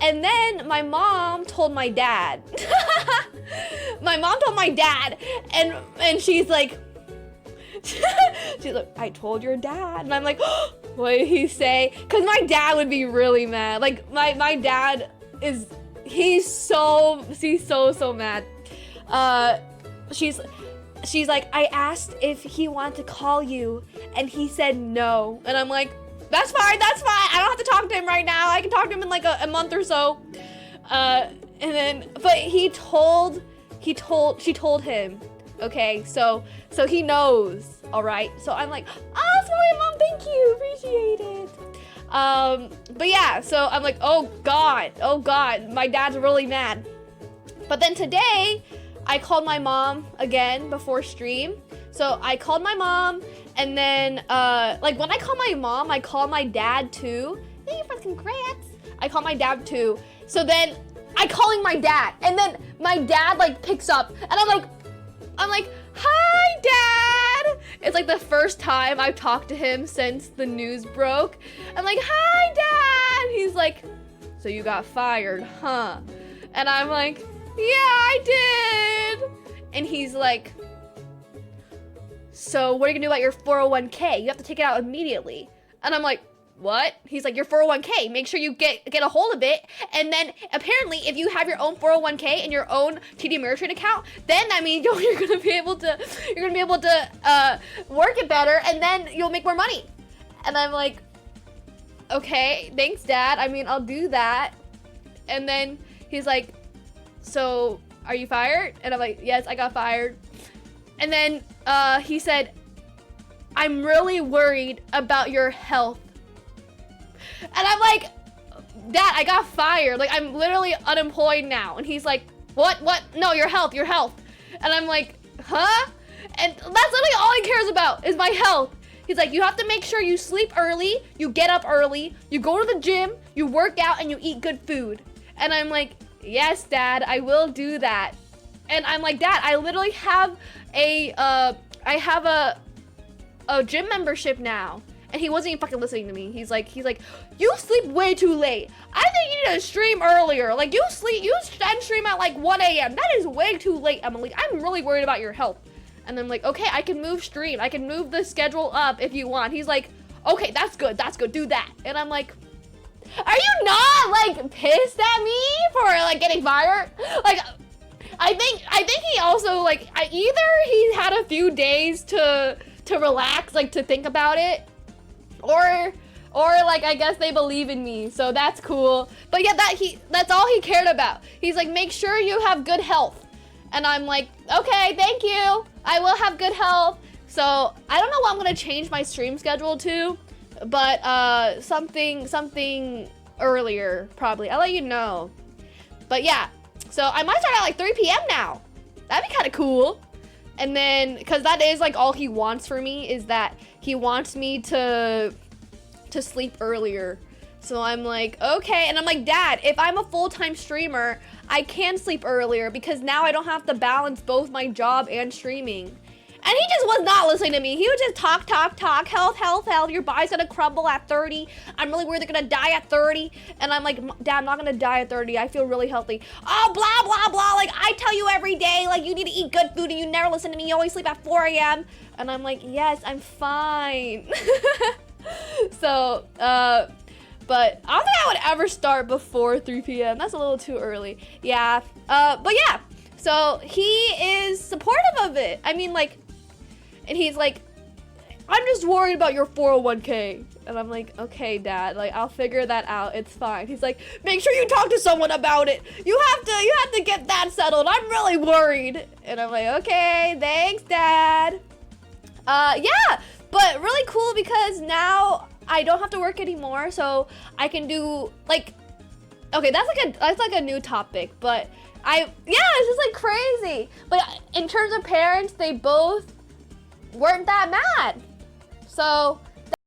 And then my mom told my dad. My mom told my dad, and she's like, I told your dad. And I'm like, what did he say? Because my dad would be really mad. Like, my dad is, he's so mad. She's like, I asked if he wanted to call you, and he said no. And I'm like, that's fine. I don't have to talk to him right now. I can talk to him in like a month or so. And then, but she told him. Okay, so he knows, all right? So I'm like, oh, sorry, Mom, thank you, appreciate it. But yeah, so I'm like, oh God, my dad's really mad. But then today, I called my mom again before stream. So I called my mom, and then, like, when I call my mom, I call my dad too. Thank you for the congrats. I call my dad too. So then, I calling my dad, and then my dad, like, picks up, and I'm like, hi, Dad! It's like the first time I've talked to him since the news broke. I'm like, hi, Dad! He's like, so you got fired, huh? And I'm like, yeah, I did! And he's like, so what are you gonna do about your 401k? You have to take it out immediately. And I'm like, what? He's like, your 401k, make sure you get a hold of it. And then apparently if you have your own 401k and your own TD Ameritrade account, then that means you're gonna be able to work it better, and then you'll make more money. And I'm like, okay, thanks, Dad. I mean, I'll do that. And then he's like, so are you fired? And I'm like, yes, I got fired. And then he said, I'm really worried about your health. And I'm like, Dad, I got fired. Like, I'm literally unemployed now. And he's like, what? No, your health. And I'm like, huh? And that's literally all he cares about is my health. He's like, you have to make sure you sleep early, you get up early, you go to the gym, you work out, and you eat good food. And I'm like, yes, Dad, I will do that. And I'm like, Dad, I literally have a gym membership now. And he wasn't even fucking listening to me. He's like, you sleep way too late. I think you need to stream earlier. Like, you stream at like 1 a.m. That is way too late, Emily. I'm really worried about your health. And I'm like, okay, I can move stream. I can move the schedule up if you want. He's like, okay, that's good, do that. And I'm like, are you not like pissed at me for like getting fired? Like, I think he also like, either he had a few days to relax, like to think about it, or like, I guess they believe in me, so that's cool. But yeah, that's all he cared about. He's like, make sure you have good health. And I'm like, okay, thank you. I will have good health. So I don't know what I'm gonna change my stream schedule to, but something earlier probably. I'll let you know. But yeah, so I might start at like 3 p.m. now. That'd be kind of cool. And then, cause that is like all he wants for me, is that he wants me to sleep earlier. So I'm like, okay. And I'm like, Dad, if I'm a full-time streamer, I can sleep earlier because now I don't have to balance both my job and streaming. And he just was not listening to me. He would just talk, health, your body's gonna crumble at 30. I'm really worried they're gonna die at 30. And I'm like, Dad, I'm not gonna die at 30. I feel really healthy. Oh, blah, blah, blah. Like, I tell you every day, like, you need to eat good food and you never listen to me. You always sleep at 4 a.m. And I'm like, yes, I'm fine. So, but I don't think I would ever start before 3 p.m. That's a little too early. Yeah, but yeah. So he is supportive of it. I mean, like, and he's like, I'm just worried about your 401k. And I'm like, okay, Dad, like, I'll figure that out. It's fine. He's like, make sure you talk to someone about it. You have to get that settled. I'm really worried. And I'm like, okay, thanks, Dad. Yeah, but really cool because now I don't have to work anymore, so I can do like, okay, that's like a new topic, but yeah, it's just like crazy. But in terms of parents, they both weren't that mad. So